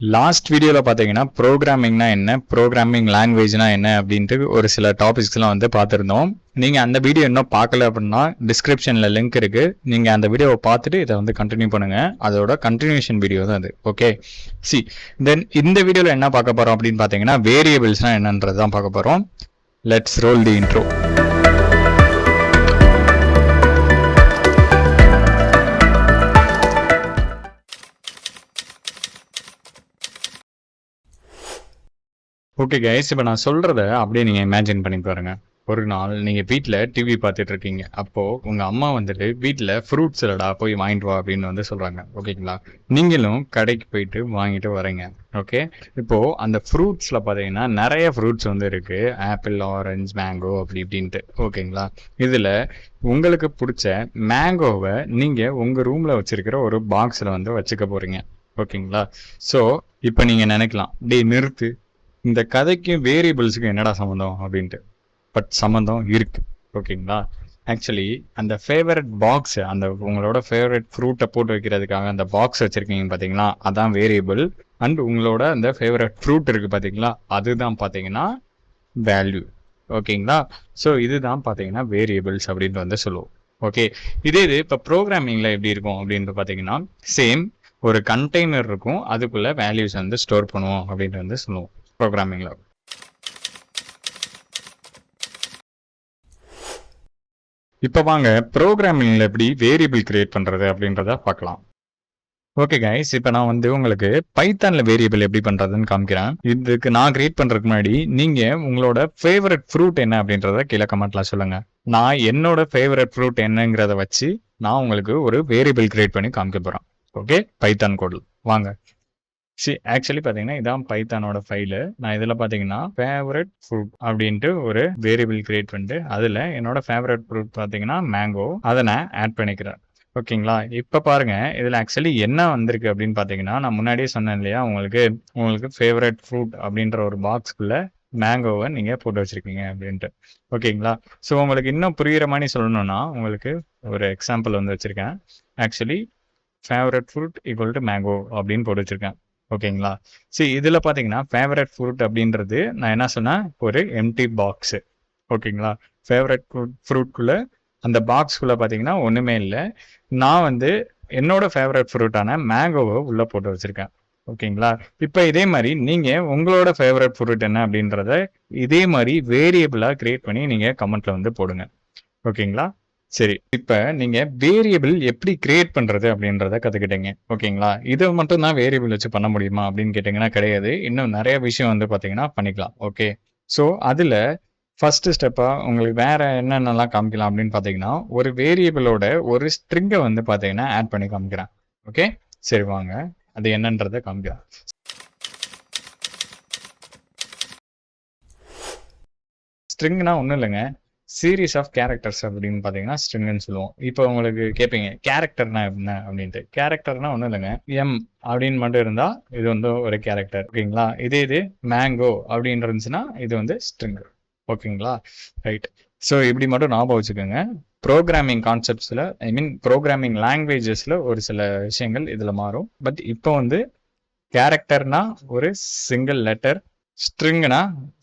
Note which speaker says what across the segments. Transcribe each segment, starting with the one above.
Speaker 1: Last வீடியோவில் பார்த்தீங்கன்னா ப்ரோக்ராமிங்னா என்ன, ப்ரோக்ராமிங் லாங்குவேஜ்னா என்ன அப்படின்ட்டு ஒரு சில டாபிக்ஸ்லாம் வந்து பார்த்துருந்தோம். நீங்கள் அந்த வீடியோ இன்னும் பார்க்கல அப்படின்னா டிஸ்கிரிப்ஷனில் லிங்க் இருக்குது. நீங்கள் அந்த வீடியோவை பார்த்துட்டு இதை வந்து கண்டினியூ பண்ணுங்கள். அதோட கண்டினியூஷன் வீடியோ தான் அது. ஓகே, தென் இந்த வீடியோவில் என்ன பார்க்க போகிறோம் அப்படின்னு பார்த்தீங்கன்னா வேரியபிள்ஸ்னால் என்னன்றது தான் பார்க்க போகிறோம். Let's role the intro. Okay guys, இப்போ நான் சொல்கிறத அப்படியே நீங்கள் இமேஜின் பண்ணி பாருங்க. ஒரு நாள் நீங்கள் வீட்டில் டிவி பார்த்துட்டு இருக்கீங்க. அப்போது உங்கள் அம்மா வந்துட்டு வீட்டில் ஃப்ரூட்ஸ் இல்லடா போய் வாங்கிட்டு வா அப்படின்னு வந்து சொல்கிறாங்க. ஓகேங்களா, நீங்களும் கடைக்கு போயிட்டு வாங்கிட்டு வரீங்க. ஓகே, இப்போது அந்த ஃப்ரூட்ஸில் பார்த்தீங்கன்னா நிறைய ஃப்ரூட்ஸ் வந்து இருக்குது. ஆப்பிள், ஆரஞ்சு, மேங்கோ அப்படி இப்படின்ட்டு. ஓகேங்களா, இதில் உங்களுக்கு பிடிச்ச மேங்கோவை நீங்கள் உங்கள் ரூமில் வச்சுருக்கிற ஒரு பாக்ஸில் வந்து வச்சுக்க போகிறீங்க. ஓகேங்களா, ஸோ இப்போ நீங்கள் நினைக்கலாம், டே நிறுத்து, இந்த கதைக்கும் வேரியபிள்ஸுக்கும் என்னடா சம்மந்தம் அப்படின்ட்டு. பட் சம்மந்தம் இருக்கு. ஓகேங்களா, ஆக்சுவலி அந்த ஃபேவரட் பாக்ஸ், அந்த உங்களோட ஃபேவரட் ஃப்ரூட்டை போட்டு வைக்கிறதுக்காக அந்த பாக்ஸ் வச்சுருக்கீங்க பார்த்தீங்களா, அதான் வேரியபிள். அண்ட் உங்களோட அந்த ஃபேவரட் ஃப்ரூட் இருக்குது பார்த்தீங்களா, அதுதான் பார்த்தீங்கன்னா வேல்யூ. ஓகேங்களா, ஸோ இதுதான் பார்த்தீங்கன்னா வேரியபிள்ஸ் அப்படின்ட்டு வந்து சொல்லுவோம். ஓகே, இது இப்போ ப்ரோக்ராமிங்கில் எப்படி இருக்கும் அப்படின்ட்டு பார்த்தீங்கன்னா சேம் ஒரு கண்டெய்னர் இருக்கும், அதுக்குள்ளே வேல்யூஸ் வந்து ஸ்டோர் பண்ணுவோம் அப்படின்ட்டு வந்து சொல்லுவோம் ப்ரோக்ராமிங்ல. இப்போ வாங்க ப்ரோக்ராமிங்ல எப்படி வேரியபிள் கிரியேட் பண்றது அப்படின்றத பார்க்கலாம். ஓகே கைஸ், இப்போ நான் வந்து உங்களுக்கு பைத்தான்ல வேரியபிள் எப்படி பண்றதுன்னு காமிக்கிறேன். இதுக்கு நான் கிரியேட் பண்றதுக்கு முன்னாடி நீங்க உங்களோட ஃபேவரட் ஃப்ரூட் என்ன அப்படின்றத கீழே கமெண்ட்ல சொல்லுங்க. நான் என்னோட ஃபேவரட் ஃப்ரூட் என்னங்கிறத வச்சு நான் உங்களுக்கு ஒரு வேரியபிள் கிரியேட் பண்ணி காமிக்க போறேன். ஓகே, பைத்தான் கோடு வாங்க. ஆக்சுவலி பார்த்தீங்கன்னா இதான் பைத்தானோட ஃபைலு. நான் இதில் பார்த்தீங்கன்னா ஃபேவரட் ஃப்ரூட் அப்படின்ட்டு ஒரு வேரியபிள் கிரியேட் பண்ணிட்டு அதில் என்னோட ஃபேவரட் ஃப்ரூட் பார்த்தீங்கன்னா மேங்கோ, அதை நான் ஆட் பண்ணிக்கிறேன். ஓகேங்களா, இப்போ பாருங்க இதில் ஆக்சுவலி என்ன வந்திருக்கு அப்படின்னு பார்த்தீங்கன்னா, நான் முன்னாடியே சொன்னேன் இல்லையா, உங்களுக்கு ஃபேவரட் ஃப்ரூட் அப்படின்ற ஒரு பாக்ஸ்க்குள்ள மேங்கோவை நீங்கள் போட்டு வச்சிருக்கீங்க அப்படின்ட்டு. ஓகேங்களா, ஸோ உங்களுக்கு இன்னும் புரிகிற மாதிரி சொல்லணும்னா உங்களுக்கு ஒரு எக்ஸாம்பிள் வந்து வச்சிருக்கேன். Actually favourite fruit equal to mango அப்படின்னு போட்டு வச்சிருக்கேன். ஓகேங்களா, இதில் பார்த்தீங்கன்னா ஃபேவரட் ஃப்ரூட் அப்படின்றது நான் என்ன சொன்னேன், ஒரு எம்டி பாக்ஸு. ஓகேங்களா, ஃபேவரட் ஃப்ரூட்குள்ளே அந்த பாக்ஸ்குள்ளே பார்த்தீங்கன்னா ஒன்றுமே இல்லை. நான் வந்து என்னோட ஃபேவரட் ஃப்ரூட்டான மேங்கோவை உள்ளே போட்டு வச்சுருக்கேன். ஓகேங்களா, இப்போ இதே மாதிரி நீங்கள் உங்களோட ஃபேவரட் ஃப்ரூட் என்ன அப்படின்றத இதே மாதிரி வேரியபிளாக கிரியேட் பண்ணி நீங்கள் கமெண்ட்டில் வந்து போடுங்க. ஓகேங்களா, சரி, இப்போ நீங்கள் வேரியபிள் எப்படி கிரியேட் பண்ணுறது அப்படின்றத கற்றுக்கிட்டீங்க. ஓகேங்களா, இதை மட்டும் தான் வேரியபிள் வச்சு பண்ண முடியுமா அப்படின்னு கேட்டிங்கன்னா கிடையாது. இன்னும் நிறைய விஷயம் வந்து பார்த்தீங்கன்னா பண்ணிக்கலாம். ஓகே, ஸோ அதில் ஃபஸ்ட்டு ஸ்டெப்பாக உங்களுக்கு வேறு என்னென்னலாம் காமிக்கலாம் அப்படின்னு பார்த்தீங்கன்னா, ஒரு வேரியபிளோட ஒரு ஸ்ட்ரிங்கை வந்து பார்த்தீங்கன்னா ஆட் பண்ணி காமிக்கிறேன். ஓகே, சரி வாங்க அது என்னன்றதை காமிக்கிறேன். ஸ்ட்ரிங்னா ஒன்றும் இல்லைங்க, சீரீஸ் ஆஃப் கேரக்டர்ஸ் அப்படின்னு பார்த்தீங்கன்னா ஸ்ட்ரிங்னு சொல்லுவோம். இப்போ உங்களுக்கு கேட்பீங்க கேரக்டர்னா என்ன அப்படின்ட்டு. கேரக்டர்னா ஒன்றும் இல்லைங்க, எம் அப்படின்னு மட்டும் இருந்தால் இது வந்து ஒரு கேரக்டர். ஓகேங்களா, இது மேங்கோ அப்படின்னு இருந்துச்சுன்னா இது வந்து ஸ்ட்ரிங். ஓகேங்களா, ரைட். ஸோ இப்படி மட்டும் ஞாபகம் வச்சுக்கோங்க. ப்ரோக்ராமிங் கான்செப்ட்ஸில், ஐ மீன் ப்ரோக்ராமிங் லாங்குவேஜஸில் ஒரு சில விஷயங்கள் இதில் மாறும். பட் இப்போ வந்து கேரக்டர்னா ஒரு சிங்கிள் லெட்டர், ஸ்ட்ரிங்னா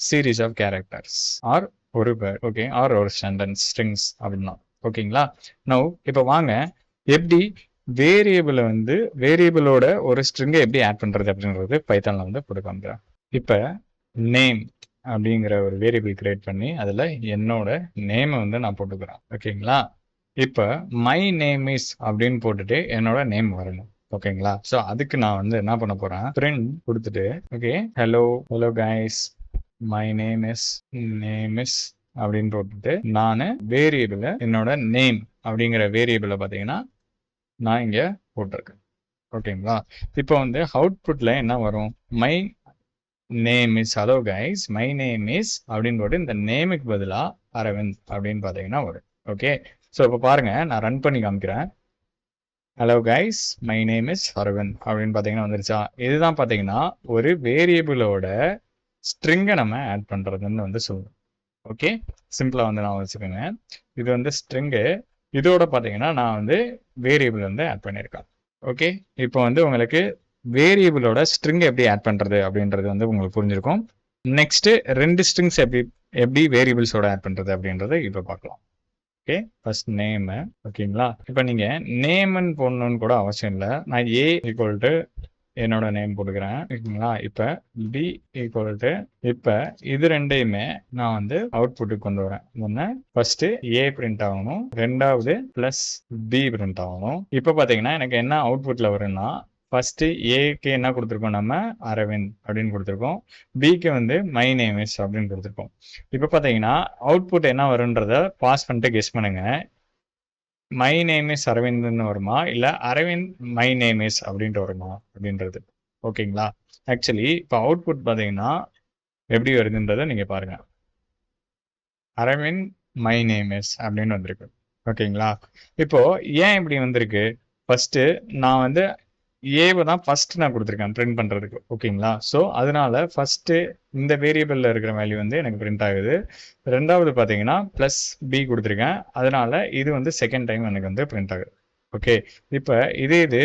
Speaker 1: சீரீஸ் ஆஃப் கேரக்டர்ஸ் ஆர் ஒரு பேர். ஓகே, ஆர் ஒரு சென்டென்ஸ் ஸ்ட்ரிங்ஸ் அப்படின்னா. ஓகேங்களா, நவ் இப்போ வாங்க எப்படி வேரியபிளை வந்து வேரியபிளோட ஒரு ஸ்ட்ரிங்கை எப்படி ஆட் பண்ணுறது அப்படின்றது பைத்தானில் வந்து போட்டு காமிக்கிறேன். இப்போ நேம் அப்படிங்கிற ஒரு வேரியபிள் கிரியேட் பண்ணி அதில் என்னோட நேமை வந்து நான் போட்டுக்கிறேன். ஓகேங்களா, இப்போ மை நேம் இஸ் அப்படின்னு போட்டுட்டு என்னோட நேம் வரணும். ஓகேங்களா, ஸோ அதுக்கு நான் வந்து என்ன பண்ண போகிறேன், பிரிண்ட் கொடுத்துட்டு okay hello guys my name is அப்படின்னு போட்டுட்டு நான் வேரியபிளை என்னோட நேம் அப்படிங்கிற வேரியபிளை பார்த்தீங்கன்னா நான் இங்கே போட்டிருக்கேன். ஓகேங்களா, இப்போ வந்து அவுட்புட்ல என்ன வரும், my name is hello guys my name is அப்படின்னு போட்டு இந்த நேமுக்கு பதிலாக அரவிந்த் அப்படின்னு பார்த்தீங்கன்னா வரும். ஓகே, ஸோ இப்போ பாருங்க நான் ரன் பண்ணி காமிக்கிறேன். Hello guys my name is Aravind அப்படின்னு பார்த்தீங்கன்னா வந்துருச்சா. இதுதான் பார்த்தீங்கன்னா ஒரு வேரியபிளோட ஸ்ட்ரிங்கை நம்ம ஆட் பண்ணுறதுன்னு வந்து சொல்லுவோம். ஓகே, சிம்பிளாக வந்து நான் வச்சுக்கோங்க, இது வந்து ஸ்ட்ரிங்கு, இதோட பார்த்தீங்கன்னா நான் வந்து வேரியபிள் வந்து ஆட் பண்ணியிருக்கேன். ஓகே, இப்போ வந்து உங்களுக்கு வேரியபிளோட ஸ்ட்ரிங் எப்படி ஆட் பண்றது அப்படின்றது வந்து உங்களுக்கு புரிஞ்சிருக்கும். நெக்ஸ்ட் 2 ஸ்ட்ரிங்ஸ் எப்படி வேரியபிள்ஸோட ஆட் பண்றது அப்படின்றத இப்போ பார்க்கலாம். Okay, first name. ஓகேங்களா, இப்போ நீங்க நேம்னு போடணும்னு கூட அவசியம் இல்லை. நான் ஏ ஈக்குவல் டு என்னோட நேம் போட்டுக்கிறேன். ஓகேங்களா, இப்போ பி ஈக்குவல் டு இப்போ இது ரெண்டையுமே நான் வந்து அவுட்புட்டுக்கு கொண்டு வரேன். ஒன்று ஃபர்ஸ்ட் ஏ பிரிண்ட் ஆகணும், ரெண்டாவது பிளஸ் பி பிரிண்ட் ஆகணும். இப்போ பார்த்தீங்கன்னா எனக்கு என்ன அவுட்புட்ல வரும்னா ஃபர்ஸ்ட் ஏக்கு என்ன கொடுத்துருக்கோம், நம்ம அரவிந்த் அப்படின்னு கொடுத்துருக்கோம். பிக்கு வந்து மை நேம் இஸ் அப்படின்னு கொடுத்துருக்கோம். இப்போ பார்த்தீங்கன்னா அவுட்புட் என்ன வரும்ன்றத பாஸ் பண்ணிட்டு கெஸ் பண்ணுங்க. மை நேம் இஸ் அரவிந்த்னு வருமா, இல்லை அரவிந்த் மை நேம் இஸ் அப்படின்ட்டு வருமா அப்படின்றது. ஓகேங்களா, ஆக்சுவலி இப்போ அவுட்புட் பார்த்தீங்கன்னா எப்படி வருதுன்றதை நீங்கள் பாருங்க. அரவிந்த் மை நேம் இஸ் அப்படின்னு வந்திருக்கு. ஓகேங்களா, இப்போ ஏன் இப்படி வந்திருக்கு, ஃபர்ஸ்ட் நான் வந்து ஏவை தான் ஃபர்ஸ்ட் நான் கொடுத்துருக்கேன் பிரிண்ட் பண்ணுறதுக்கு. ஓகேங்களா, ஸோ அதனால ஃபர்ஸ்ட் இந்த வேரியபிளில் இருக்கிற வேல்யூ வந்து எனக்கு பிரிண்ட் ஆகுது. ரெண்டாவது பார்த்தீங்கன்னா ப்ளஸ் பி கொடுத்துருக்கேன், அதனால இது வந்து செகண்ட் டைம் எனக்கு வந்து பிரிண்ட் ஆகுது. ஓகே, இப்போ இது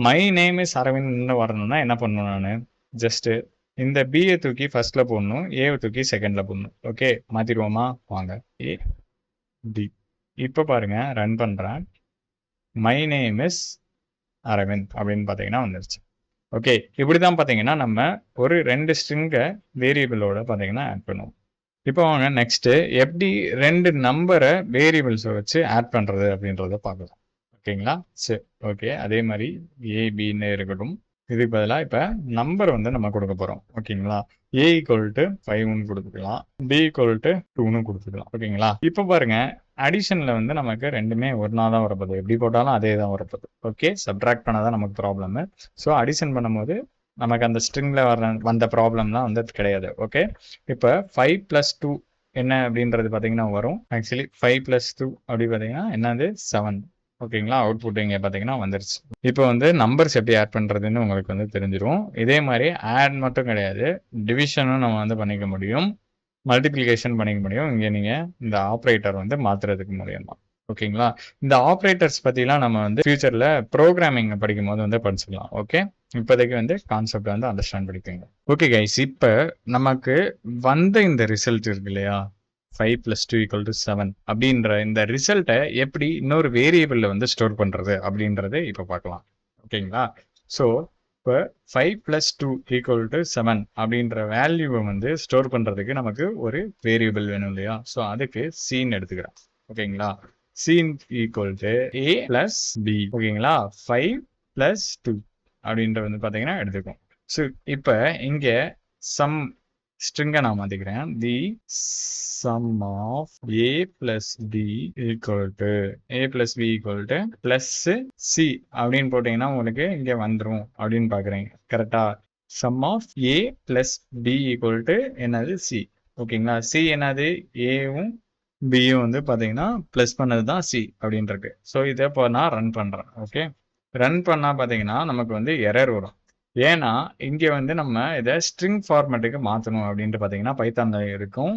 Speaker 1: மை நேம் இஸ் அரவிந்த்னு வரணும்னா என்ன பண்ணணும், நான் ஜஸ்ட் இந்த பியை தூக்கி ஃபர்ஸ்ட்ல போடணும், ஏவை தூக்கி செகண்ட்ல போடணும். ஓகே, மாத்திடுவோமா, வாங்க. ஏ டி இப்போ பாருங்க, ரன் பண்ணுறேன். மை நேம் இஸ் அரவிந்த் அப்படின்னு பார்த்தீங்கன்னா வந்துருச்சு. ஓகே, இப்படி தான் பார்த்தீங்கன்னா நம்ம ஒரு 2 ஸ்ட்ரிங்கை வேரியபிளோட பார்த்தீங்கன்னா ஆட் பண்ணுவோம். இப்போ வாங்க நெக்ஸ்ட்டு எப்படி 2 நம்பரை வேரியபிள்ஸை வச்சு ஆட் பண்ணுறது அப்படின்றத பார்க்கலாம். ஓகேங்களா, சரி, ஓகே, அதே மாதிரி ஏபின்னு இருக்கட்டும். இதுக்கு பதிலாக இப்போ நம்பர் வந்து நம்ம கொடுக்க போகிறோம். ஓகேங்களா, ஏ ஈக்குவல் டு 5ன்னு கொடுத்துக்கலாம், பி ஈக்குவல் டு 2ன்னு கொடுத்துக்கலாம். ஓகேங்களா, இப்போ பாருங்க அடிஷனில் வந்து நமக்கு ரெண்டுமே ஒன்றா தான் வரப்போகுது, எப்படி போட்டாலும் அதே தான் வரப்போகுது. ஓகே, சப்ட்ராக்ட் பண்ணாதான் நமக்கு ப்ராப்ளமு. ஸோ அடிஷன் பண்ணும்போது நமக்கு அந்த ஸ்ட்ரிங்கில் வந்த ப்ராப்ளம்லாம் வந்து கிடையாது. ஓகே, இப்போ 5 + 2 என்ன அப்படின்றது பார்த்தீங்கன்னா வரும். ஆக்சுவலி 5 + 2 அப்படி பார்த்தீங்கன்னா என்னது 7. ஓகேங்களா, அவுட்புட் இங்கே பார்த்தீங்கன்னா வந்துருச்சு. இப்போ வந்து நம்பர்ஸ் எப்படி ஆட் பண்ணுறதுன்னு உங்களுக்கு வந்து தெரிஞ்சிடும். இதே மாதிரி ஆட் மட்டும் கிடையாது, டிவிஷனும் நம்ம வந்து பண்ணிக்க முடியும், மல்டிப்ளிகேஷன் பண்ணிக்க முடியும். இங்கே நீங்கள் இந்த ஆப்ரேட்டர் வந்து மாற்றுறதுக்கு முடியுமா. ஓகேங்களா, இந்த ஆப்ரேட்டர்ஸ் பற்றிலாம் நம்ம வந்து ஃபியூச்சரில் ப்ரோக்ராமிங் படிக்கும் போது வந்து படிச்சுக்கலாம். ஓகே, இப்போதைக்கு வந்து கான்செப்ட் வந்து அண்டர்ஸ்டாண்ட் பண்ணிக்கோங்க. ஓகே கைஸ், இப்போ நமக்கு வந்த இந்த ரிசல்ட் இருக்கு இல்லையா, 5 + 2 = 7 அப்படின்ற இந்த ரிசல்ட்டை எப்படி இன்னொரு வேரியபிளில் வந்து ஸ்டோர் பண்ணுறது அப்படின்றத இப்போ பார்க்கலாம். ஓகேங்களா, ஸோ இப்போ 5 + 2 = 7 அப்படின்ற வேல்யூவை வந்து ஸ்டோர் பண்ணுறதுக்கு நமக்கு ஒரு வேரியபிள் வேணும் இல்லையா, ஸோ அதுக்கு சீன் எடுத்துக்கிறேன். ஓகேங்களா, scene equal to a + b. ஓகேங்களா, 5 + 2 அப்படின்ற வந்து பார்த்தீங்கன்னா எடுத்துக்கும். ஸோ இப்போ இங்கே சம் ஸ்ட்ரிங்கை நான் மாற்றிக்கிறேன். தி sum of a plus b equal to a plus b equal to plus c அப்படின்னு போட்டீங்கன்னா உங்களுக்கு இங்கே வந்துடும் அப்படின்னு பார்க்குறீங்க. கரெக்டா, sum of a plus b equal to என்னது c. ஓகேங்களா, c என்னது ஏவும் பியும் வந்து பார்த்தீங்கன்னா ப்ளஸ் பண்ணது தான் சி அப்படின்றது. ஸோ இதை இப்போ நான் ரன் பண்ணுறேன். ஓகே, ரன் பண்ணால் பார்த்தீங்கன்னா நமக்கு வந்து எரர் வரும். ஏன்னா இங்கே வந்து நம்ம இதை ஸ்ட்ரிங் ஃபார்மேட்டுக்கு மாற்றணும் அப்படின்ட்டு பார்த்தீங்கன்னா பைத்தானில் இருக்கும்,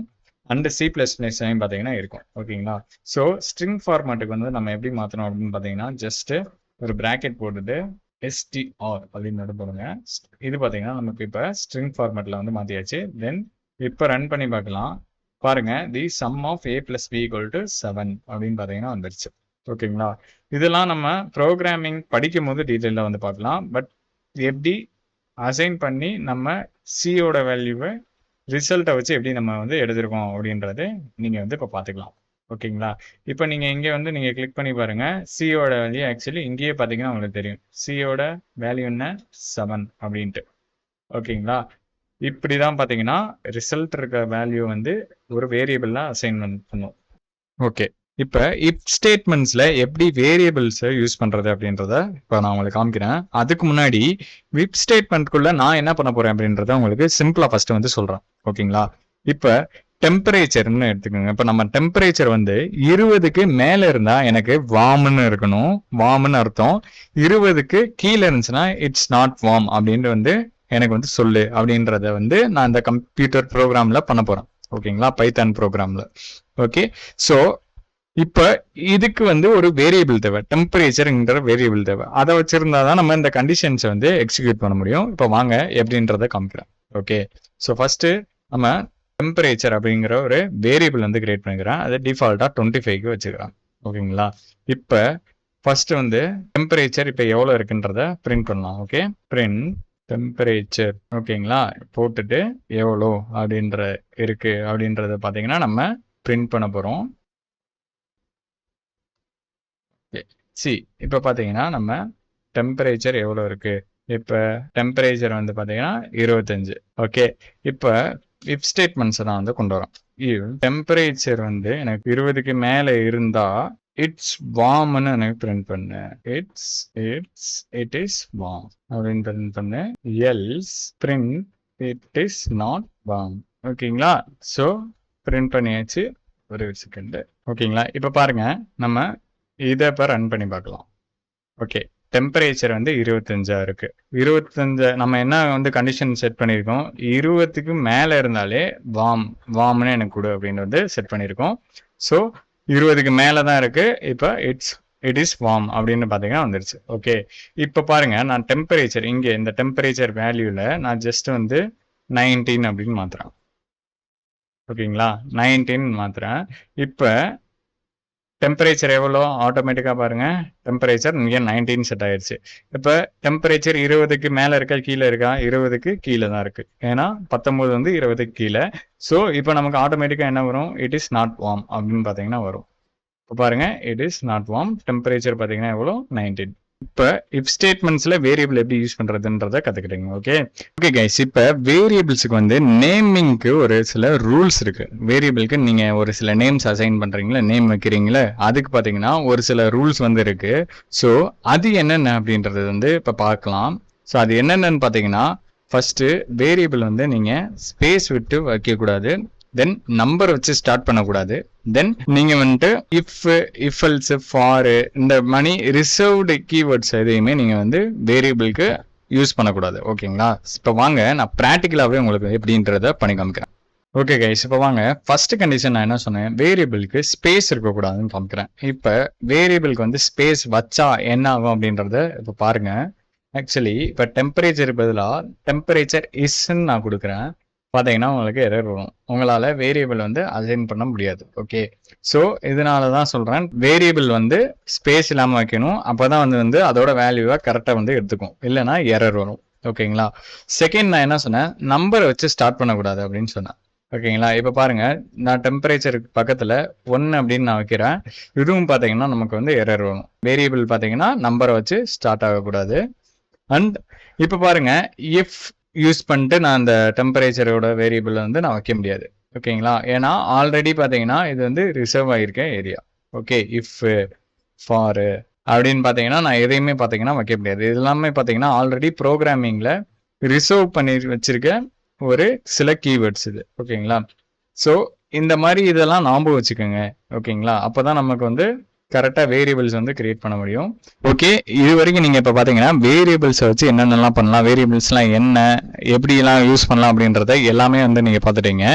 Speaker 1: அண்ட் C++லையும் பார்த்தீங்கன்னா இருக்கும். ஓகேங்களா, ஸோ ஸ்ட்ரிங் ஃபார்மேட்டுக்கு வந்து நம்ம எப்படி மாற்றணும் அப்படின்னு பார்த்தீங்கன்னா ஜஸ்ட்டு ஒரு ப்ராக்கெட் போட்டுட்டு str அப்படின்னு போடுங்க. இது பார்த்தீங்கன்னா நமக்கு இப்போ ஸ்ட்ரிங் ஃபார்மேட்டில் வந்து மாற்றியாச்சு. தென் இப்போ ரன் பண்ணி பார்க்கலாம். பாருங்க, தி sum of a + b = 7 அப்படின்னு பார்த்தீங்கன்னா வந்துருச்சு. ஓகேங்களா, இதெல்லாம் நம்ம ப்ரோக்ராமிங் படிக்கும் போது டீட்டெயிலாக வந்து பார்க்கலாம். பட் எப்படி அசைன் பண்ணி நம்ம சியோட வேல்யூவை ரிசல்ட்டை வச்சு எப்படி நம்ம வந்து எடுத்துருக்கோம் அப்படின்றத நீங்கள் வந்து இப்போ பார்த்துக்கலாம். ஓகேங்களா, இப்போ நீங்கள் இங்கே வந்து நீங்கள் கிளிக் பண்ணி பாருங்கள், சியோட வேல்யூ ஆக்சுவலி இங்கேயே பார்த்தீங்கன்னா உங்களுக்கு தெரியும், சியோட வேல்யூ என்ன 7 அப்படின்ட்டு. ஓகேங்களா, இப்படி தான் பார்த்தீங்கன்னா ரிசல்ட் இருக்க வேல்யூ வந்து ஒரு வேரியபிளாக அசைன்மெண்ட் பண்ணும். ஓகே, இப்போ இப் ஸ்டேட்மெண்ட்ஸில் எப்படி வேரியபிள்ஸை யூஸ் பண்ணுறது அப்படின்றத இப்போ நான் உங்களுக்கு காமிக்கிறேன். அதுக்கு முன்னாடி இப் ஸ்டேட்மெண்ட்குள்ளே நான் என்ன பண்ண போகிறேன் அப்படின்றத உங்களுக்கு சிம்பிளாக ஃபஸ்ட்டு வந்து சொல்கிறேன். ஓகேங்களா, இப்போ டெம்பரேச்சர்னு எடுத்துக்கோங்க. இப்போ நம்ம டெம்பரேச்சர் வந்து 20க்கு மேலே இருந்தால் எனக்கு வார்ம்னு இருக்கணும், வார்ம்னு அர்த்தம். 20க்கு கீழே இருந்துச்சுன்னா இட்ஸ் நாட் வார்ம் அப்படின்ட்டு வந்து எனக்கு வந்து சொல்லு அப்படின்றத வந்து நான் இந்த கம்ப்யூட்டர் ப்ரோக்ராமில் பண்ண போகிறேன். ஓகேங்களா, பைத்தான் ப்ரோக்ராமில். ஓகே, ஸோ இப்ப இதுக்கு வந்து ஒரு வேரியபிள் தேவை, டெம்பரேச்சர்ங்கிற வேரியபிள் தேவை. அதை வச்சிருந்தா தான் நம்ம இந்த கண்டிஷன்ஸை வந்து எக்ஸிக்யூட் பண்ண முடியும். இப்போ வாங்க எப்படின்றத காமிக்கிறேன். ஓகே, ஸோ ஃபர்ஸ்ட் நம்ம டெம்பரேச்சர் அப்படிங்கிற ஒரு வேரியபிள் வந்து கிரியேட் பண்ணிக்கிறேன். அதை டிஃபால்ட்டா 25க்கு வச்சுக்கிறேன். ஓகேங்களா? இப்போ ஃபர்ஸ்ட் வந்து டெம்பரேச்சர் இப்போ எவ்வளோ இருக்குன்றத பிரிண்ட் பண்ணலாம். Okay, print temperature. ஓகேங்களா? போட்டுட்டு எவ்வளோ அப்படின்ற இருக்கு அப்படின்றத பார்த்தீங்கன்னா நம்ம பிரிண்ட் பண்ண போகிறோம். சி இப்போ பார்த்தீங்கன்னா நம்ம டெம்பரேச்சர் எவ்வளோ இருக்கு? இப்போ டெம்பரேச்சர் வந்து பார்த்தீங்கன்னா 25. ஓகே, இப்போ இஃப் ஸ்டேட்மெண்ட்ஸை தான் வந்து கொண்டு வரோம். டெம்பரேச்சர் வந்து எனக்கு 20க்கு மேலே இருந்தா இட்ஸ் வார்ம்னு எனக்கு பிரிண்ட் பண்ணு. இட் இஸ் வார்ம் அப்படின்னு பிரிண்ட் பண்ணு. Else print it is not warm. ஓகேங்களா? ஸோ பிரிண்ட் பண்ணியாச்சு. ஒரு செகண்ட். ஓகேங்களா? இப்போ பாருங்க, நம்ம இதை இப்போ ரன் பண்ணி பார்க்கலாம். ஓகே, டெம்பரேச்சர் வந்து 25 இருக்கு. 25 நம்ம என்ன வந்து கண்டிஷன் செட் பண்ணியிருக்கோம்? 20க்கு மேலே இருந்தாலே வார்ம்னு எனக்கு கொடு அப்படின்னு வந்து செட் பண்ணியிருக்கோம். ஸோ 20க்கு மேலே தான் இருக்கு. இப்போ இட் இஸ் வார்ம் அப்படின்னு பார்த்தீங்கன்னா வந்துருச்சு. ஓகே, இப்போ பாருங்க, நான் டெம்பரேச்சர் இங்கே இந்த டெம்பரேச்சர் வேல்யூவில் நான் ஜஸ்ட் வந்து 19 அப்படின்னு மாத்துறேன். ஓகேங்களா? 19 மாத்துறேன். இப்போ டெம்பரேச்சர் எவ்வளோ? ஆட்டோமேட்டிக்காக பாருங்க, டெம்பரேச்சர் இங்கே 19 செட் ஆயிடுச்சு. இப்போ டெம்பரேச்சர் 20க்கு மேலே இருக்கா கீழே இருக்கா? 20க்கு கீழே தான் இருக்கு. ஏன்னா 19 வந்து 20க்கு கீழே. ஸோ இப்போ நமக்கு ஆட்டோமேட்டிக்காக என்ன வரும்? இட் இஸ் நாட் வார்ம் அப்படின்னு பார்த்தீங்கன்னா வரும். இப்போ பாருங்க, it is not warm. Temperature பார்த்தீங்கன்னா எவ்வளோ? 19. இப்போ இஃப் ஸ்டேட்மெண்ட்ஸ்ல வேரியபிள் எப்படி யூஸ் பண்றதுன்றத கத்துக்கிட்டீங்க. ஓகே ஓகே கைஸ், இப்போ வேரியபிள்ஸுக்கு வந்து நேமிங்க்கு ஒரு சில ரூல்ஸ் இருக்கு. வேரியபிளுக்கு நீங்க ஒரு சில நேம்ஸ் அசைன் பண்றீங்களா, நேம் வைக்கிறீங்களா, அதுக்கு பாத்தீங்கன்னா ஒரு சில ரூல்ஸ் வந்து இருக்கு. ஸோ அது என்னென்ன அப்படின்றது வந்து இப்போ பார்க்கலாம். ஸோ அது என்னென்னு பார்த்தீங்கன்னா, ஃபர்ஸ்ட் வேரியபிள் வந்து நீங்க ஸ்பேஸ் விட்டு வைக்கக்கூடாது. தென் நம்பர் வச்சு ஸ்டார்ட் பண்ணக்கூடாது. தென் நீங்க வந்துட்டு இஃப் எல்ஸ் ஃபார் இந்த மணி ரிசர்வ்டு கீவேர்ட்ஸ் எதையுமே நீங்க வந்து வேரியபிளுக்கு யூஸ் பண்ணக்கூடாது. ஓகேங்களா? இப்போ வாங்க நான் ப்ராக்டிக்கலாகவே உங்களுக்கு எப்படின்றத பண்ணி காமிக்கிறேன். ஓகே கைஸ், இப்போ வாங்க ஃபர்ஸ்ட் கண்டிஷன் நான் என்ன சொன்னேன்? வேரியபிளுக்கு ஸ்பேஸ் இருக்கக்கூடாதுன்னு காமிக்கிறேன். இப்போ வேரியபிளுக்கு வந்து ஸ்பேஸ் வச்சா என்ன ஆகும் அப்படின்றத இப்போ பாருங்க. ஆக்சுவலி இப்போ டெம்பரேச்சர் பதிலாக டெம்பரேச்சர் இஸ்ன்னு நான் கொடுக்குறேன். பார்த்தீங்கன்னா உங்களுக்கு எரர் வரும். உங்களால் வேரியபிள் வந்து அசைன் பண்ண முடியாது. ஓகே, ஸோ இதனால தான் சொல்கிறேன், வேரியபிள் வந்து ஸ்பேஸ் இல்லாமல் வைக்கணும். அப்போ தான் வந்து அதோட வேல்யூவை கரெக்டாக வந்து எடுத்துக்கும். இல்லைனா எரர் வரும். ஓகேங்களா? செகண்ட் நான் என்ன சொன்னேன்? நம்பரை வச்சு ஸ்டார்ட் பண்ணக்கூடாது அப்படின்னு சொன்னேன். ஓகேங்களா? இப்போ பாருங்க, நான் டெம்பரேச்சருக்கு பக்கத்தில் 1 அப்படின்னு நான் வைக்கிறேன். இதுவும் பார்த்தீங்கன்னா நமக்கு வந்து எரர் வரும். வேரியபிள் பார்த்தீங்கன்னா நம்பரை வச்சு ஸ்டார்ட் ஆகக்கூடாது. அண்ட் இப்போ பாருங்க, இஃப் யூஸ் பண்ணிட்டு நான் அந்த டெம்பரேச்சரோட வேரியபிள் வந்து நான் வைக்க முடியாது. ஓகேங்களா? ஏன்னா ஆல்ரெடி பார்த்தீங்கன்னா இது வந்து ரிசர்வ் ஆகிருக்க ஏரியா. ஓகே, இஃப் ஃபார் அப்படின்னு பார்த்தீங்கன்னா நான் எதையுமே பார்த்தீங்கன்னா வைக்க முடியாது. இது எல்லாமே பார்த்தீங்கன்னா ஆல்ரெடி ப்ரோக்ராமிங்கில் ரிசர்வ் பண்ணி வச்சிருக்க ஒரு சில கீவேர்ட்ஸ் இது. ஓகேங்களா? ஸோ இந்த மாதிரி இதெல்லாம் ஞாபகம் வச்சுக்கோங்க. ஓகேங்களா? அப்போ தான் நமக்கு வந்து கரெக்டாக வேரியபிள்ஸ் வந்து கிரியேட் பண்ண முடியும். ஓகே, இது வரைக்கும் நீங்கள் இப்போ பார்த்தீங்கன்னா வேரியபிள்ஸை வச்சு என்னென்னலாம் பண்ணலாம், வேரியபிள்ஸ்லாம் என்ன, எப்படிலாம் யூஸ் பண்ணலாம் அப்படின்றத எல்லாமே வந்து நீங்கள் பார்த்துட்டீங்க.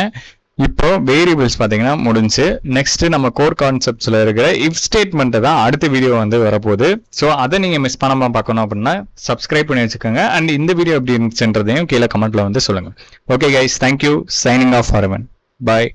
Speaker 1: இப்போ வேரியபிள்ஸ் பார்த்தீங்கன்னா முடிஞ்சு. நெக்ஸ்ட் நம்ம கோர் கான்செப்ட்ஸில் இருக்கிற இஃப் ஸ்டேட்மெண்ட்டை தான் அடுத்த வீடியோ வந்து வரப்போகுது. ஸோ அதை நீங்கள் மிஸ் பண்ணாமல் பார்க்கணும் அப்படின்னா சப்ஸ்கிரைப் பண்ணி வச்சுக்கோங்க. அண்ட் இந்த வீடியோ எப்படி இருந்துச்சுன்றதையும் கீழே கமெண்ட்ல வந்து சொல்லுங்கள். Okay guys, thank you. Signing off for எவன். பாய்.